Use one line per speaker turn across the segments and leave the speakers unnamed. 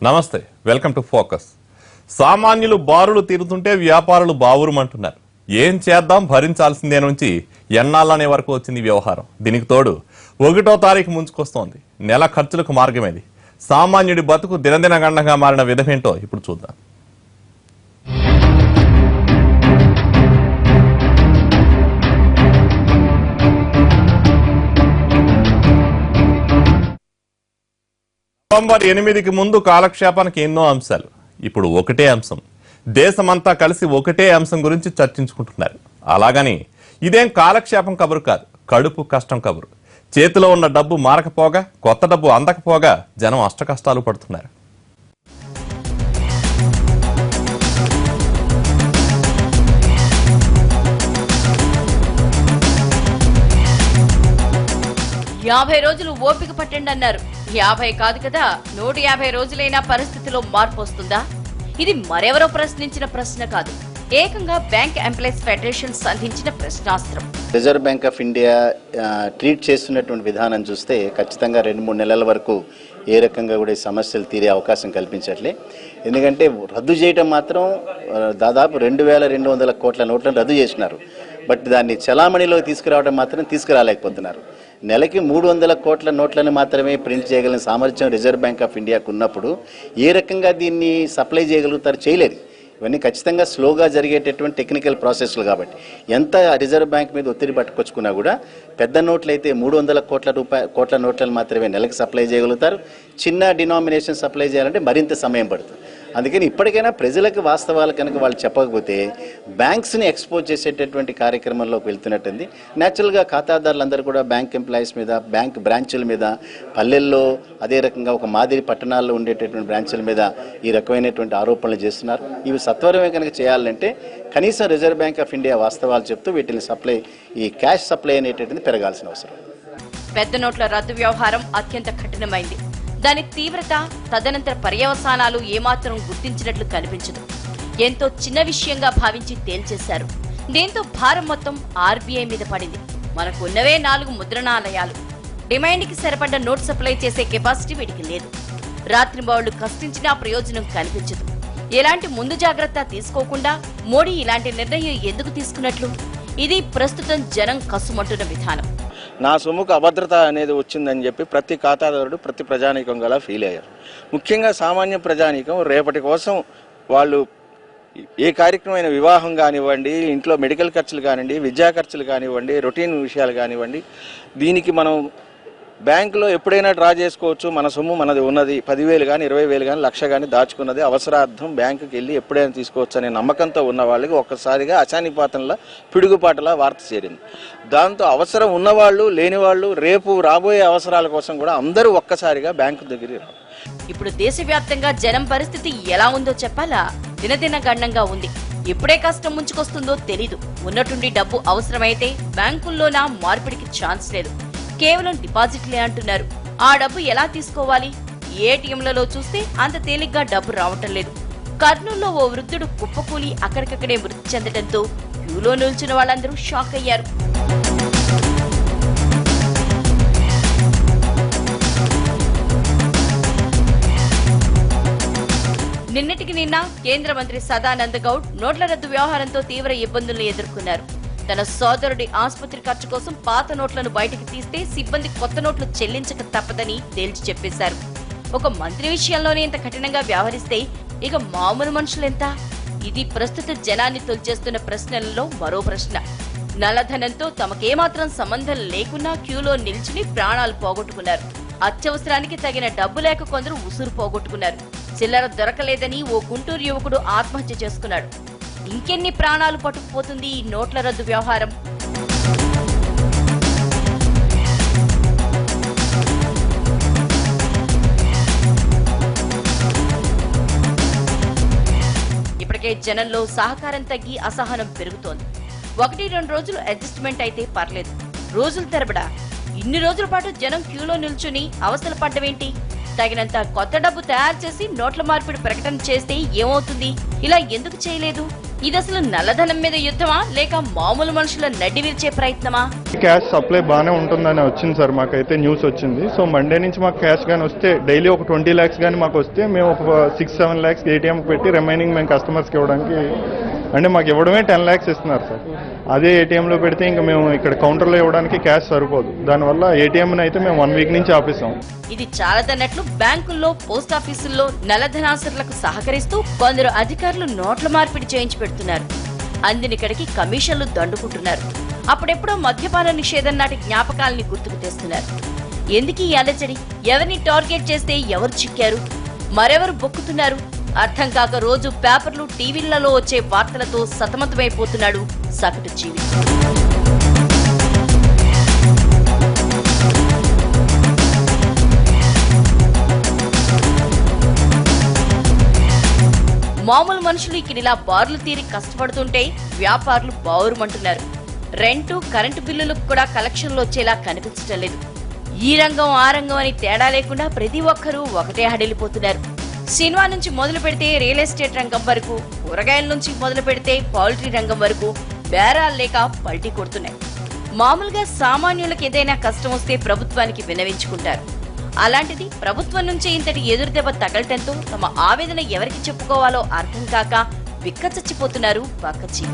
నమస్తే, welcome to focus. సామాన్యులు బారులు తీరుతుంటే వ్యాపారులు బావురుమంటున్నారు. ఏం చేద్దాం, భరించాల్సిందే నుంచి ఎన్నాళ్ళనే వరకు వచ్చింది వ్యవహారం. దీనికి తోడు 1వ తారీఖు ముంచుకొస్తోంది. నెల ఖర్చులకు మార్గమేది. సామాన్యుడి బతుకు దినదిన గండంగా మారిన విధమేంటో ఇప్పుడు చూద్దాం. నవంబర్ 8కి ముందు కాలక్షేపానికి ఎన్నో అంశాలు. ఇప్పుడు ఒకటే అంశం. దేశమంతా కలిసి ఒకటే అంశం గురించి చర్చించుకుంటున్నారు. అలాగని ఇదేం కాలక్షేపం కబురు కాదు, కడుపు కష్టం కబురు. చేతిలో ఉన్న డబ్బు మారకపోగా, కొత్త డబ్బు అందకపోగా జనం అష్టకష్టాలు పడుతున్నారు.
యాభై రోజులు ఓపిక పట్టండి అన్నారు. 50 కాదు కదా, 150 రోజులైనా పరిస్థితిలో మార్పు వస్తుందా? ఇది మరెవరో ప్రశ్నించిన ప్రశ్న కాదు, ఏకంగా బ్యాంక్ ఎంప్లాయీస్ ఫెడరేషన్ సంధించిన ప్రశ్నాస్త్రం.
Reserve Bank of India treat చేస్తున్నటువంటి విధానం చూస్తే ఖచ్చితంగా 2-3 నెలల వరకు ఏ రకంగా కూడా ఈ సమస్యలు తీరే అవకాశం కల్పించట్లే. ఎందుకంటే రద్దు చేయడం మాత్రం దాదాపు 2200 కోట్ల నోట్లను రద్దు చేసినారు. బట్ దాన్ని చలామణిలో తీసుకురావడం మాత్రం తీసుకురాలేకపోతున్నారు. నెలకి 300 కోట్ల నోట్లను మాత్రమే ప్రింట్ చేయగలిగిన సామర్థ్యం రిజర్వ్ బ్యాంక్ ఆఫ్ ఇండియాకు ఉన్నప్పుడు ఏ రకంగా దీన్ని సప్లై చేయగలుగుతారు? చేయలేరు. ఇవన్నీ ఖచ్చితంగా స్లోగా జరిగేటటువంటి టెక్నికల్ ప్రాసెస్లు. కాబట్టి ఎంత రిజర్వ్ బ్యాంక్ మీద ఒత్తిడి పట్టుకొచ్చుకున్నా కూడా పెద్ద నోట్లు అయితే 300 కోట్ల నోట్లను మాత్రమే నెలకు సప్లై చేయగలుగుతారు. చిన్న డినామినేషన్ సప్లై చేయాలంటే మరింత సమయం పడుతుంది. అందుకని ఇప్పటికైనా ప్రజలకు వాస్తవాలు కనుక వాళ్ళు చెప్పకపోతే బ్యాంక్స్ని ఎక్స్పోజ్ చేసేటటువంటి కార్యక్రమంలోకి వెళ్తున్నట్టుంది. న్యాచురల్గా ఖాతాదారులందరూ కూడా బ్యాంక్ ఎంప్లాయీస్ మీద, బ్యాంక్ బ్రాంచుల మీద, పల్లెల్లో అదే రకంగా ఒక మాదిరి పట్టణాల్లో ఉండేటటువంటి బ్రాంచుల మీద ఈ రకమైనటువంటి ఆరోపణలు చేస్తున్నారు. ఇవి సత్వరమే కనుక చేయాలంటే కనీసం రిజర్వ్ బ్యాంక్ ఆఫ్ ఇండియా వాస్తవాలు చెప్తూ వీటిని సప్లై, ఈ క్యాష్ సప్లై అనేటటువంటి పెరగాల్సిన అవసరం.
పెద్ద నోట్ల రద్దు వ్యవహారం అత్యంత కఠినమైంది. దాని తీవ్రత, తదనంతర పర్యవసానాలు ఏమాత్రం గుర్తించినట్లు కనిపించదు. ఎంతో చిన్న విషయంగా భావించి తేల్చేశారు. దీంతో భారం మొత్తం ఆర్బీఐ మీద పడింది. మనకున్నవే 4 ముద్రణాలయాలు. డిమాండ్కి సరిపడ్డ నోట్ సప్లై చేసే కెపాసిటీ వీటికి లేదు. రాత్రింబవళ్లు కష్టించినా ప్రయోజనం కనిపించదు. ఎలాంటి ముందు జాగ్రత్త తీసుకోకుండా మోడీ ఇలాంటి నిర్ణయం ఎందుకు తీసుకున్నట్లు? ఇది ప్రస్తుతం జనం కసుమంటున్న విధానం.
నా సొమ్ముకు అభద్రత అనేది వచ్చిందని చెప్పి ప్రతి ఖాతాదారుడు, ప్రతి ప్రజానీకం గల ఫీల్ అయ్యారు. ముఖ్యంగా సామాన్య ప్రజానీకం రేపటి కోసం వాళ్ళు ఏ కార్యక్రమమైన వివాహం కానివ్వండి, ఇంట్లో మెడికల్ ఖర్చులు కానివ్వండి, విద్యా ఖర్చులు కానివ్వండి, రొటీన్ విషయాలు కానివ్వండి, దీనికి మనం బ్యాంకులో ఎప్పుడైనా డ్రా చేసుకోవచ్చు. మన సొమ్ము మనది ఉన్నది. 10,000 కానీ 20,000 కానీ 1,00,000 కానీ దాచుకున్నది అవసరార్థం బ్యాంకుకి వెళ్ళి ఎప్పుడైనా తీసుకోవచ్చు అనే నమ్మకంతో ఉన్న వాళ్ళకి ఒక్కసారిగా అశానిపాతంలా, పిడుగుపాటలా వార్త చేరింది. దాంతో అవసరం ఉన్నవాళ్ళు, లేని వాళ్ళు, రేపు రాబోయే అవసరాల కోసం కూడా అందరూ ఒక్కసారిగా బ్యాంకు దగ్గరికి రావు.
ఇప్పుడు దేశవ్యాప్తంగా జనం పరిస్థితి ఎలా ఉందో చెప్పాలా? దినదిన గండంగా ఉంది. ఎప్పుడే కష్టం ముంచుకొస్తుందో తెలీదు. ఉన్నట్టుండి డబ్బు అవసరమైతే బ్యాంకుల్లోనా మార్పిడికి ఛాన్స్ లేదు. కేవలం డిపాజిట్లే అంటున్నారు. ఆ డబ్బు ఎలా తీసుకోవాలి? ఏటీఎంలలో చూస్తే అంత తేలిగ్గా డబ్బు రావటం లేదు. కర్నూలులో ఓ వృద్ధుడు కుప్పకూలి అక్కడికక్కడే మృతి చెందడంతో క్యూలో నిల్చున్న వాళ్ళందరూ షాక్ అయ్యారు. నిన్నటికి నిన్న కేంద్ర మంత్రి సదానంద గౌడ్ నోట్ల రద్దు వ్యవహారంతో తీవ్ర ఇబ్బందులను ఎదుర్కొన్నారు. తన సోదరుడి ఆసుపత్రి ఖర్చు కోసం పాత నోట్లను బయటకు తీస్తే సిబ్బంది కొత్త నోట్లు చెల్లించక తప్పదని తేల్చి చెప్పేశారు. ఒక మంత్రి విషయంలోనే ఇంత కఠినంగా వ్యవహరిస్తే ఇక మామూలు మనుషులెంత? ఇది ప్రస్తుత జనాన్ని తొలిచేస్తున్న ప్రశ్నలలో మరో ప్రశ్న. నల్లధనంతో తమకేమాత్రం సంబంధం లేకున్నా క్యూలో నిల్చుని ప్రాణాలు పోగొట్టుకున్నారు. అత్యవసరానికి తగిన డబ్బు లేక కొందరు ఉసురు పోగొట్టుకున్నారు. చిల్లర దొరకలేదని ఓ గుంటూరు యువకుడు ఆత్మహత్య చేసుకున్నాడు. ఇంకెన్ని ప్రాణాలు పట్టుకుపోతుంది ఈ నోట్ల రద్దు వ్యవహారం? ఇప్పటికే జనంలో సహకారం తగ్గి అసహనం పెరుగుతోంది. 1-2 రోజులు అడ్జస్ట్మెంట్ అయితే పర్లేదు. రోజుల తరబడా ఇన్ని రోజుల పాటు జనం క్యూలో నిల్చుని అవస్థలు పడ్డవేంటి? తగినంత కొత్త డబ్బు తయారు చేసి నోట్ల మార్పిడి ప్రకటన చేస్తే ఏమవుతుంది? ఇలా ఎందుకు చేయలేదు? ఇది అసలు నల్లధనం మీద యుద్ధమా లేక మామూలు మనుషుల నడ్డి విరిచే ప్రయత్నమా?
క్యాష్ సప్లై బాగానే ఉంటుందని వచ్చింది సార్, మాకైతే న్యూస్ వచ్చింది. సో మండే నుంచి మాకు క్యాష్ కానీ వస్తే డైలీ ఒక 20 lakhs కానీ మాకు వస్తే మేము ఒక 6-7 lakhs ఏటీఎం పెట్టి రిమైనింగ్ మేము కస్టమర్స్కి ఇవ్వడానికి, అంటే మాకు ఇవ్వడమే 10 lakhs ఇస్తున్నారు సార్. అదే ఏటీఎంలో పెడితే ఇంకా మేము ఇక్కడ కౌంటర్లో ఇవ్వడానికి క్యాష్ సరిపోదు. దానివల్ల ఏటీఎంని అయితే మేము 1 week నుంచి ఆపేసాం.
ఇది చాలదన్నట్లు బ్యాంకుల్లో, పోస్ట్ ఆఫీసుల్లో నల్లధనాసురులకు సహకరిస్తూ కొందరు అధికారులు నోట్ల మార్పిడి చేయించి పెడుతున్నారు. అందినికడికి కమిషన్లు దండుకుంటున్నారు. అప్పుడెప్పుడో మద్యపాన నిషేధం నాటి జ్ఞాపకాలని గుర్తుకు తెస్తున్నారు. ఎందుకు ఈ అలజడి? ఎవరిని టార్గెట్ చేస్తే ఎవరు చిక్కారు, మరెవరు బొక్కుతున్నారు అర్థం కాక రోజు పేపర్లు, టీవీలలో వచ్చే వార్తలతో సతమతమైపోతున్నాడు సగటు జీవి. మామూలు మనుషులు ఇక్కడిలా బార్లు తీరి కష్టపడుతుంటే వ్యాపారులు బావురుమంటున్నారు. రెంటు, కరెంటు బిల్లులకు కూడా కలెక్షన్లు వచ్చేలా కనిపించడం లేదు. ఈ రంగం ఆ రంగం అని తేడా లేకుండా ప్రతి ఒక్కరూ ఒకటే హడలిపోతున్నారు. సినిమా నుంచి మొదలు పెడితే రియల్ ఎస్టేట్ రంగం వరకు, కూరగాయల నుంచి మొదలు పెడితే పౌల్ట్రీ రంగం వరకు బేరాలు లేక పల్టీ కొడుతున్నాయి. మామూలుగా సామాన్యులకు ఏదైనా కష్టం వస్తే ప్రభుత్వానికి విన్నవించుకుంటారు. అలాంటిది ప్రభుత్వం నుంచి ఇంతటి ఎదురుదెబ్బ తగలటంతో తమ ఆవేదన ఎవరికి చెప్పుకోవాలో అర్థం కాక బిక్కచచ్చిపోతున్నారు బక్కచి.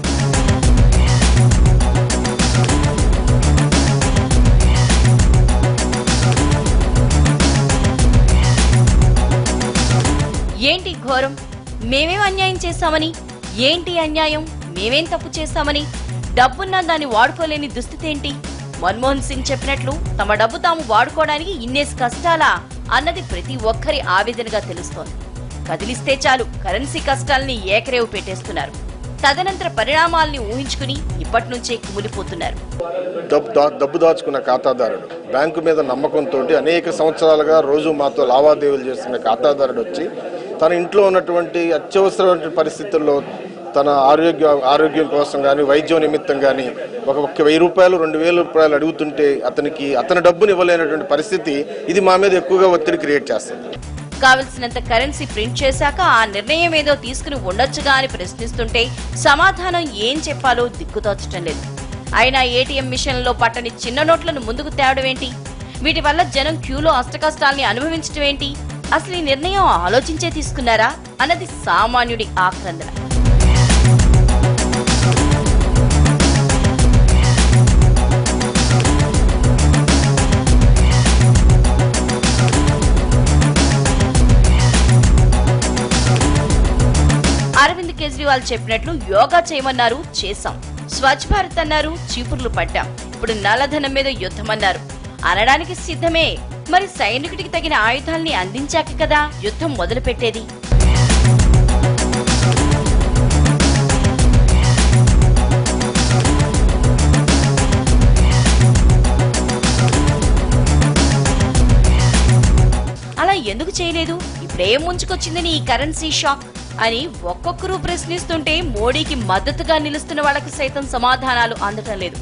ఏంటి ఘోరం? మేమేం అన్యాయం చేశామని? ఏంటి అన్యాయం? మేమేం తప్పు చేశామని? డబ్బున్నా దాన్ని వాడుకోలేని దుస్థితి ఏంటి? మన్మోహన్ సింగ్ చెప్పినట్లు తమ డబ్బు తాము వాడుకోవడానికి ఇన్నేసి కష్టాలా అన్నది ప్రతి ఒక్కరి ఆవేదనగా తెలుస్తోంది. కదిలిస్తే చాలు కరెన్సీ కష్టాల్ని ఏకరేవు పెట్టేస్తున్నారు. తదనంతర పరిణామాల్ని ఊహించుకుని ఇప్పటి నుంచే కుమిలిపోతున్నారు.
డబ్బు దాచుకున్న ఖాతాదారుడు, బ్యాంకు మీద నమ్మకంతో అనేక సంవత్సరాలుగా రోజు మాతో లావాదేవీలు చేస్తున్న ఖాతాదారుడు వచ్చి తన ఇంట్లో ఉన్నటువంటి అత్యవసరమైన పరిస్థితుల్లో తన ఆరోగ్యం కోసం కానీ, వైద్యం నిమిత్తం కానీ ఒక 1000 రూపాయలు, 2000 రూపాయలు అడుగుతుంటే అతని డబ్బుని ఇవ్వలేనటువంటి పరిస్థితి ఇది మా మీద ఎక్కువగా ఒత్తిడి క్రియేట్ చేస్తుంది.
కావలసినంత కరెన్సీ ప్రింట్ చేశాక ఆ నిర్ణయం ఏదో తీసుకుని ఉండొచ్చుగా అని ప్రశ్నిస్తుంటే సమాధానం ఏం చెప్పాలో దిక్కుతోచటం లేదు. అయినా ఏటీఎం మిషన్లో పట్టని చిన్న నోట్లను ముందుకు తేవడం ఏంటి? వీటి వల్ల జనం క్యూలో అష్టకష్టాల్ని అనుభవించడం ఏంటి? అసలు ఈ నిర్ణయం ఆలోచించే తీసుకున్నారా అన్నది సామాన్యుడి ఆక్రందన. అరవింద్ కేజ్రీవాల్ చెప్పినట్లు యోగా చేయమన్నారు, చేశాం. స్వచ్ఛ భారత్ అన్నారు, చీపుర్లు పట్టాం. ఇప్పుడు నల్లధనం మీద యుద్ధమన్నారు. అనడానికి సిద్ధమే. మరి సైనికుడికి తగిన ఆయుధాల్ని అందించాక కదా యుద్ధం మొదలు పెట్టేది. అలా ఎందుకు చేయలేదు? ఇప్పుడేం ముంచుకొచ్చిందని ఈ కరెన్సీ షాక్ అని ఒక్కొక్కరు ప్రశ్నిస్తుంటే మోడీకి మద్దతుగా నిలుస్తున్న వాళ్ళకి సైతం సమాధానాలు అందటం లేదు.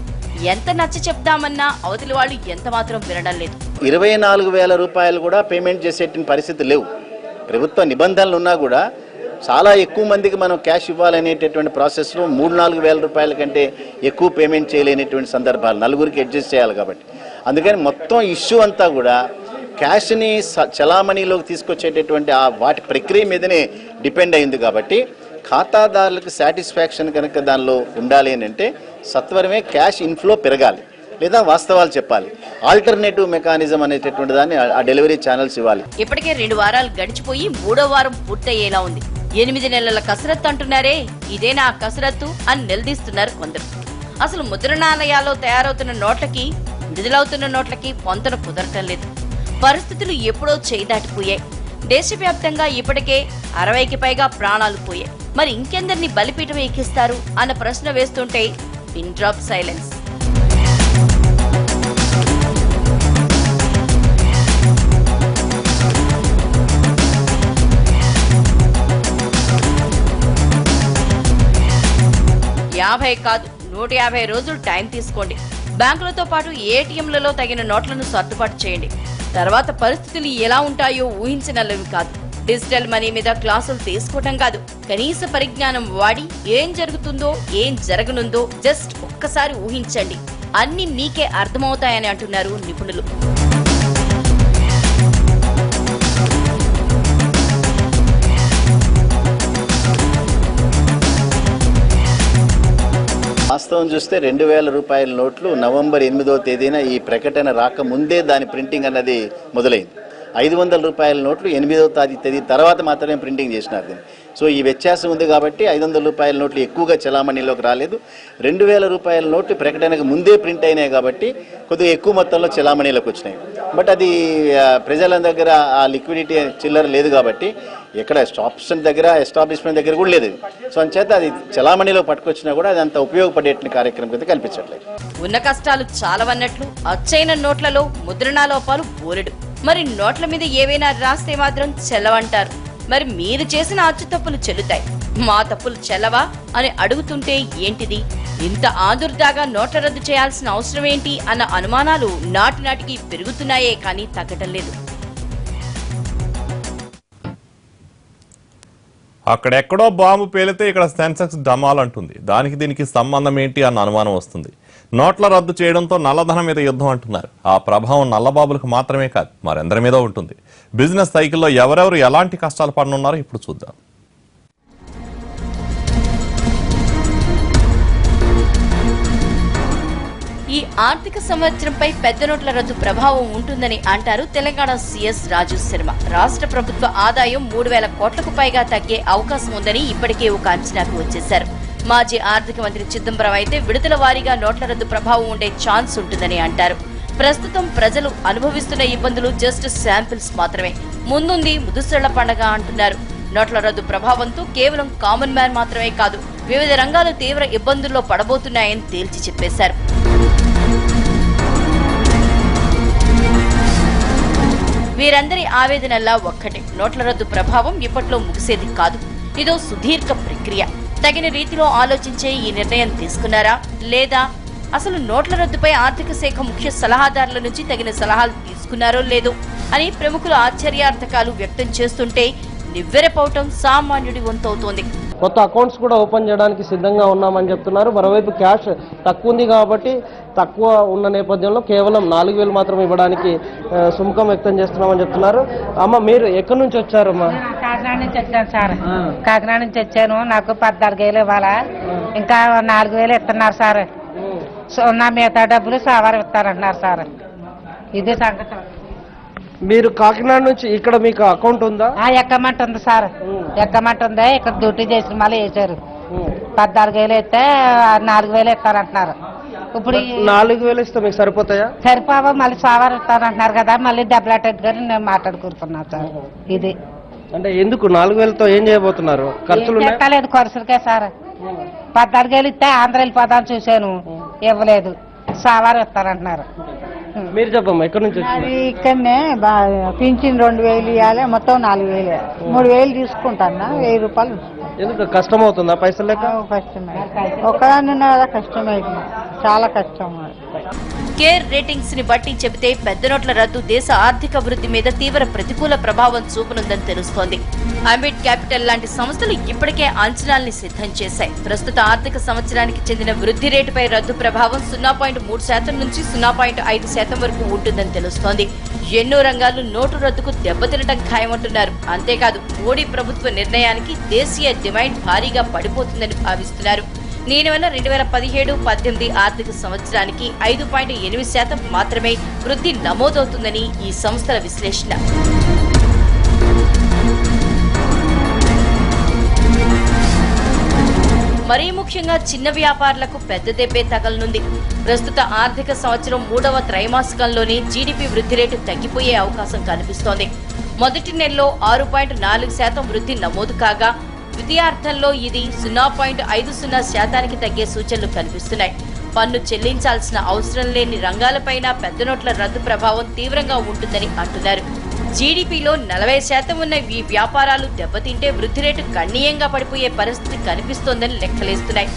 ఎంత నచ్చ చెప్దామన్నా అవతలి వాళ్ళు ఎంత మాత్రం వినడం లేదు.
24,000 రూపాయలు కూడా పేమెంట్ చేసేటువంటి పరిస్థితి లేవు. ప్రభుత్వ నిబంధనలు ఉన్నా కూడా చాలా ఎక్కువ మందికి మనం క్యాష్ ఇవ్వాలనేటటువంటి ప్రాసెస్లో 3-4 వేల రూపాయల కంటే ఎక్కువ పేమెంట్ చేయలేనటువంటి సందర్భాలు, నలుగురికి అడ్జస్ట్ చేయాలి కాబట్టి. అందుకని మొత్తం ఇష్యూ అంతా కూడా క్యాష్ని చలామణిలోకి తీసుకొచ్చేటటువంటి వాటి ప్రక్రియ మీదనే డిపెండ్ అయింది. కాబట్టి ఖాతాదారులకు సాటిస్ఫాక్షన్ కనుక దానిలో ఉండాలి అని అంటే సత్వరమే క్యాష్ ఇన్ఫ్లో పెరగాలి, లేదా వాస్తవాలు చెప్పాలి. ఆల్టర్నేటివ్ మెకానిజం అనేటటువంటి దాన్ని ఆ డెలివరీ ఛానల్స్ ఇవ్వాలి.
ఇప్పటికే 2 వారాలు గడిచిపోయి 3వ వారం పూర్తయ్యేలా ఉంది. 8 నెలల కసరత్తు అంటున్నారే, ఇదేనా ఆ కసరత్తు అని నిలదీస్తున్నారు కొందరు. అసలు ముద్రణాలయాల్లో తయారవుతున్న నోట్లకి, విడుదలవుతున్న నోట్లకి పొంతన కుదరటం లేదు. పరిస్థితులు ఎప్పుడో చేయి దాటిపోయాయి. దేశవ్యాప్తంగా ఇప్పటికే 60కి పైగా ప్రాణాలు పోయాయి. మరి ఇంకెందరిని బలిపీఠం ఎక్కిస్తారు అన్న ప్రశ్న వేస్తుంటే పిన్ డ్రాప్ సైలెన్స్. యాభై కాదు 150 రోజులు టైం తీసుకోండి. బ్యాంకులతో పాటు ఏటీఎంలలో తగిన నోట్లను సర్దుబాటు చేయండి. తర్వాత పరిస్థితులు ఎలా ఉంటాయో ఊహించనల్లవి కాదు. డిజిటల్ మనీ మీద క్లాసులు తీసుకోవటం కాదు, కనీస పరిజ్ఞానం వాడి ఏం జరుగుతుందో ఏం జరగనుందో జస్ట్ ఒక్కసారి ఊహించండి, అన్ని మీకే అర్థమవుతాయని అంటున్నారు నిపుణులు.
వాస్తవం చూస్తే 2000 రూపాయల నోట్లు నవంబర్ 8వ తేదీన ఈ ప్రకటన రాకముందే దాని ప్రింటింగ్ అన్నది మొదలైంది. 500 రూపాయల నోట్లు 8వ తేదీ తర్వాత మాత్రమే ప్రింటింగ్ చేసినారు దీన్ని. సో ఈ వ్యత్యాసం ఉంది కాబట్టి 500 రూపాయల నోట్లు ఎక్కువగా చలామణిలోకి రాలేదు. 2000 రూపాయల నోట్లు ప్రకటనకు ముందే ప్రింట్ అయినాయి కాబట్టి కొద్దిగా ఎక్కువ మొత్తంలో చలామణిలోకి వచ్చినాయి. బట్ అది ప్రజల దగ్గర ఆ లిక్విడిటీ చిల్లర లేదు కాబట్టి ఎక్కడ షాప్స్ దగ్గర ఎస్టాబ్లిష్మెంట్ దగ్గర కూడా లేదు. సో అంచేత అది చలామణిలో పట్టుకొచ్చినా కూడా అది అంత ఉపయోగపడేటువంటి కార్యక్రమం కింద కనిపించట్లేదు.
ఉన్న కష్టాలు చాలవన్నట్లు అచ్చైన నోట్లలో ముద్రణా లోపాలు బోలెడు. మరి నోట్ల మీద ఏవైనా రాస్తే మాత్రం చెల్లవంటారు. మరి మీరు చేసిన అచ్చు తప్పులు చెల్లుతాయి, మా తప్పులు చెల్లవా అని అడుగుతుంటే ఏంటిది, ఇంత ఆదుర్దాగా నోట్ల రద్దు చేయాల్సిన అవసరం ఏంటి అన్న అనుమానాలు నాటి నాటికి పెరుగుతున్నాయే కానీ తగ్గటం లేదు.
అక్కడెక్కడో బాంబు పేలితే ఇక్కడ సెన్సెక్స్ డమాలంటుంది. దానికి దీనికి సంబంధం ఏంటి అన్న అనుమానం వస్తుంది. నోట్ల రద్దు చేయడంతో నల్లధనం మీద యుద్ధం అంటున్నారు. ఆ ప్రభావం నల్లబాబులకు మాత్రమే కాదు మరెందరి మీద ఉంటుంది. బిజినెస్ సైకిల్లో ఎవరెవరు ఎలాంటి కష్టాలు పడనున్నారో ఇప్పుడు చూద్దాం.
ఈ ఆర్థిక సంవత్సరంపై పెద్ద నోట్ల రద్దు ప్రభావం ఉంటుందని అంటారు తెలంగాణ సీఎస్ రాజు శర్మ. రాష్ట్ర ప్రభుత్వ ఆదాయం 3000 కోట్లకు పైగా తగ్గే అవకాశం ఉందని ఇప్పటికే ఒక అంచనాకు వచ్చేశారు. మాజీ ఆర్థిక మంత్రి చిదంబరం అయితే విడతల వారీగా నోట్ల రద్దు ప్రభావం ఉండే ఛాన్స్ ఉంటుందని అంటారు. ప్రస్తుతం ప్రజలు అనుభవిస్తున్న ఇబ్బందులు జస్ట్ శాంపిల్స్ మాత్రమే, ముందుంది ముదుసళ్ల పండగ అంటున్నారు. నోట్ల రద్దు ప్రభావంతో కేవలం కామన్ మ్యాన్ మాత్రమే కాదు, వివిధ రంగాలు తీవ్ర ఇబ్బందుల్లో పడబోతున్నాయని తేల్చి చెప్పేశారు. వీరందరి ఆవేదనల్లా ఒక్కటే, నోట్ల రద్దు ప్రభావం ఇప్పట్లో ముగిసేది కాదు, ఇదో సుదీర్ఘ ప్రక్రియ. తగిన రీతిలో ఆలోచించే ఈ నిర్ణయం తీసుకున్నారా లేదా, అసలు నోట్ల రద్దుపై ఆర్థిక శాఖ ముఖ్య సలహాదారుల నుంచి తగిన సలహాలు తీసుకున్నారో లేదో అని ప్రముఖులు ఆశ్చర్యార్థకాలు వ్యక్తం చేస్తుంటే నివ్వెరపోవటం సామాన్యుడి వంతవుతోంది.
కొత్త అకౌంట్స్ కూడా ఓపెన్ చేయడానికి సిద్ధంగా ఉన్నామని చెప్తున్నారు. మరోవైపు క్యాష్ తక్కువ ఉంది కాబట్టి తక్కువ ఉన్న నేపథ్యంలో కేవలం 4000 మాత్రం ఇవ్వడానికి సుముఖం వ్యక్తం చేస్తున్నామని చెప్తున్నారు. అమ్మ, మీరు ఎక్కడి నుంచి వచ్చారమ్మా?
కాకినాడ నుంచి వచ్చాను సార్. కాకినాడ నుంచి వచ్చాను. నాకు 14,000 ఇవ్వాలా, ఇంకా 4,000 ఇస్తున్నారు సార్. నా మిగతా డబ్బులు సవారు ఇస్తారంటున్నారు సార్. ఇది సంగతి.
మీరు కాకినాడ నుంచి ఇక్కడ మీకు అకౌంట్ ఉందా?
ఎక్కమంటుంది సార్, ఎక్కమంటుంది. ఇక్కడ డ్యూటీ చేసిన మళ్ళీ వేసారు. 14,000 ఇస్తే 4,000 ఇస్తారంటున్నారు. ఇప్పుడు
4,000 ఇస్తే మీకు సరిపోతాయా?
సరిపోవా, మళ్ళీ సవారు ఇస్తారంటున్నారు కదా, మళ్ళీ డబ్బులెట్ గారు నేను మాట్లాడుకుంటున్నాను సార్. ఇది
అంటే ఎందుకు 4,000తో ఏం చేయబోతున్నారు? ఖర్చులు
లేదు, ఖర్చులకే సార్. 14,000 ఇస్తే ఆంధ్ర వెళ్ళిపోతాను చూశాను, ఇవ్వలేదు. సవారు ఇస్తారంటున్నారు.
మీరు చెప్పమ్మా, ఎక్కడి నుంచి వచ్చారు?
ఇక్కడనే పింఛన్ 2,000 ఇవ్వాలి, మొత్తం 4,000, 3,000 తీసుకుంటాను. 1,000 రూపాయలు.
ఎందుకు కష్టం అవుతుందా పైసలు లేక?
కష్టమే, ఒక్కదాన్ని ఉన్నా కదా, కష్టమే, చాలా కష్టం.
కేర్ రేటింగ్స్ ని బట్టి చెబితే పెద్ద నోట్ల రద్దు దేశ ఆర్థిక అభివృద్ధి మీద తీవ్ర ప్రతికూల ప్రభావం చూపనుందని తెలుస్తోంది. అంబిట్ క్యాపిటల్ లాంటి సంస్థలు ఇప్పటికే అంచనాల్ని సిద్ధం చేశాయి. ప్రస్తుత ఆర్థిక సంవత్సరానికి చెందిన వృద్ధి రేటుపై రద్దు ప్రభావం 0.3% నుంచి 0.5% వరకు ఉంటుందని తెలుస్తోంది. ఎన్నో రంగాలు నోటు రద్దుకు దెబ్బతినటం ఖాయమంటున్నారు. అంతేకాదు, మోడీ ప్రభుత్వ నిర్ణయానికి దేశీయ డిమాండ్ భారీగా పడిపోతుందని భావిస్తున్నారు. దీనివల్ల 2017-18 ఆర్థిక సంవత్సరానికి 5.8% మాత్రమే వృద్ధి నమోదవుతుందని ఈ సంస్థల విశ్లేషణ. మరీ ముఖ్యంగా చిన్న వ్యాపారులకు పెద్ద దెబ్బే తగలనుంది. ప్రస్తుత ఆర్థిక సంవత్సరం 3వ త్రైమాసికంలోనే జీడీపీ వృద్ధి రేటు తగ్గిపోయే అవకాశం కనిపిస్తోంది. మొదటి నెలలో 6.4% వృద్ధి నమోదు కాగా ద్వితీయార్థంలో ఇది 0.50% తగ్గే సూచనలు కనిపిస్తున్నాయి. పన్ను చెల్లించాల్సిన అవసరం లేని రంగాలపైన పెద్ద నోట్ల రద్దు ప్రభావం తీవ్రంగా ఉంటుందని అంటున్నారు. జీడీపీలో 40% ఉన్న ఈ వ్యాపారాలు దెబ్బతింటే వృద్ధి రేటు గణనీయంగా పడిపోయే పరిస్థితి కనిపిస్తోందని లెక్కలేస్తున్నాయి.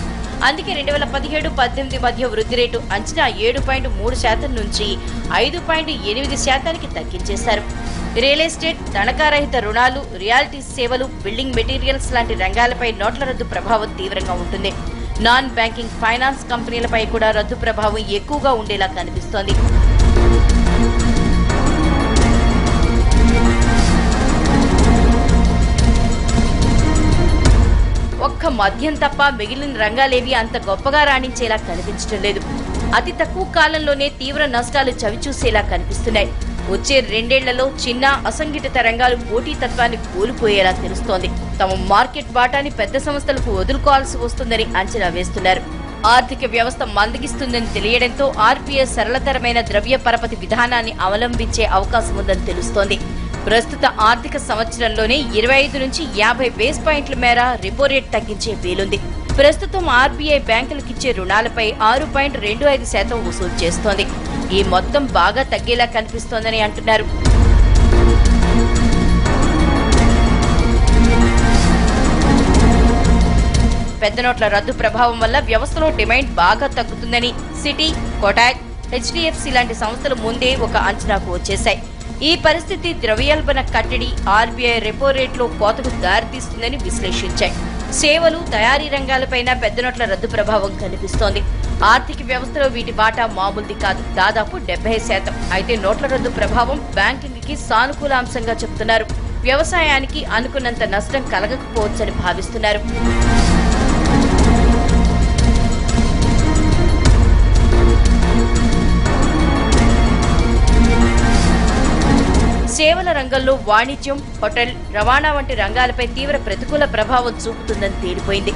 అందుకే 2017-18 మధ్య వృద్ధి రేటు అంచనా 7.3% నుంచి 5.8% తగ్గించేశారు. రియల్ ఎస్టేట్, తనఖారహిత రుణాలు, రియాలిటీ సేవలు, బిల్డింగ్ మెటీరియల్స్ లాంటి రంగాలపై నోట్ల రద్దు ప్రభావం తీవ్రంగా ఉంటుంది. నాన్ బ్యాంకింగ్ ఫైనాన్స్ కంపెనీలపై కూడా రద్దు ప్రభావం ఎక్కువగా ఉండేలా కనిపిస్తోంది. ఒక్క మద్యం తప్ప మిగిలిన రంగాలేవి అంత గొప్పగా రాణించేలా కనిపించడం లేదు. అతి తక్కువ కాలంలోనే తీవ్ర నష్టాలు చవిచూసేలా కనిపిస్తున్నాయి. వచ్చే 2 ఏళ్లలో చిన్న అసంఘటిత రంగాలు పోటీతత్వాన్ని కోల్పోయేలా తెలుస్తోంది. తమ మార్కెట్ వాటాని పెద్ద సంస్థలకు వదులుకోవాల్సి వస్తుందని అంచనా వేస్తున్నారు. ఆర్థిక వ్యవస్థ మందగిస్తుందని తెలియడంతో ఆర్బీఐ సరళతరమైన ద్రవ్య పరపతి విధానాన్ని అవలంబించే అవకాశం ఉందని తెలుస్తోంది. ప్రస్తుత ఆర్థిక సంవత్సరంలోనే 25 నుంచి 50 బేస్ పాయింట్ల మేర రెపో రేట్ తగ్గించే వీలుంది. ప్రస్తుతం ఆర్బీఐ బ్యాంకులకిచ్చే రుణాలపై 6.25% వసూలు చేస్తోంది. ఈ మొత్తం బాగా తగ్గేలా కనిపిస్తోందని అంటున్నారు. పెద్ద నోట్ల రద్దు ప్రభావం వల్ల వ్యవస్థలో డిమాండ్ బాగా తగ్గుతుందని సిటీ, కోటాక్, హెచ్డిఎఫ్సి లాంటి సంస్థలు ముందే ఒక అంచనాకు వచ్చేశాయి. ఈ పరిస్థితి ద్రవ్యోల్బణ కట్టడి, ఆర్బీఐ రెపో రేట్లో కోతకు దారితీస్తుందని విశ్లేషించాయి. సేవలు, తయారీ రంగాలపైన పెద్ద నోట్ల రద్దు ప్రభావం కనిపిస్తోంది. ఆర్థిక వ్యవస్థలో వీటి వాటా మామూలుది కాదు, దాదాపు 70%. అయితే నోట్ల రద్దు ప్రభావం బ్యాంకింగ్ కి సానుకూల అంశంగా చెబుతున్నారు. వ్యవసాయానికి అనుకున్నంత నష్టం కలగకపోవచ్చని భావిస్తున్నారు. సేవల రంగంలో వాణిజ్యం, హోటల్, రవాణా వంటి రంగాలపై తీవ్ర ప్రతికూల ప్రభావం చూపుతుందని తేలిపోయింది.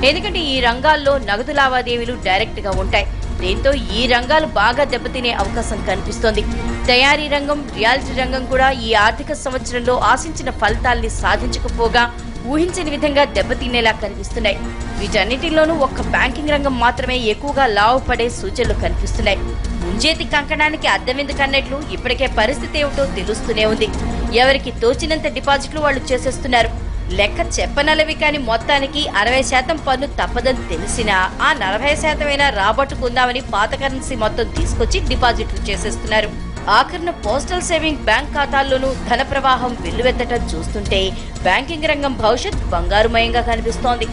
ఎందుకంటే ఈ రంగాల్లో నగదు లావాదేవీలు డైరెక్ట్ గా ఉంటాయి. దీంతో ఈ రంగాలు బాగా దెబ్బతినే అవకాశం కనిపిస్తోంది. తయారీ రంగం, రియాలిటీ రంగం కూడా ఈ ఆర్థిక సంవత్సరంలో ఆశించిన ఫలితాల్ని సాధించకపోగా ఊహించని విధంగా దెబ్బతినేలా కనిపిస్తున్నాయి. వీటన్నిటిలోనూ ఒక్క బ్యాంకింగ్ రంగం మాత్రమే ఎక్కువగా లాభపడే సూచనలు కనిపిస్తున్నాయి. ముంజేతి కంకణానికి అద్దమెందుకన్నట్లు ఇప్పటికే పరిస్థితి ఏమిటో తెలుస్తూనే ఉంది. ఎవరికి తోచినంత డిపాజిట్లు వాళ్లు చేసేస్తున్నారు. లెక్క చెప్పనలవి కాని మొత్తానికి 60% పన్ను తప్పదని తెలిసినా ఆ 40% రాబట్టుకుందామని పాత కరెన్సీ మొత్తం తీసుకొచ్చి డిపాజిట్లు చేసేస్తున్నారు. ఆఖరణ పోస్టల్ సేవింగ్ బ్యాంక్ ఖాతాల్లోనూ ధన ప్రవాహం వెల్లువెత్తటం చూస్తుంటే బ్యాంకింగ్ రంగం భవిష్యత్ బంగారుమయంగా కనిపిస్తోంది.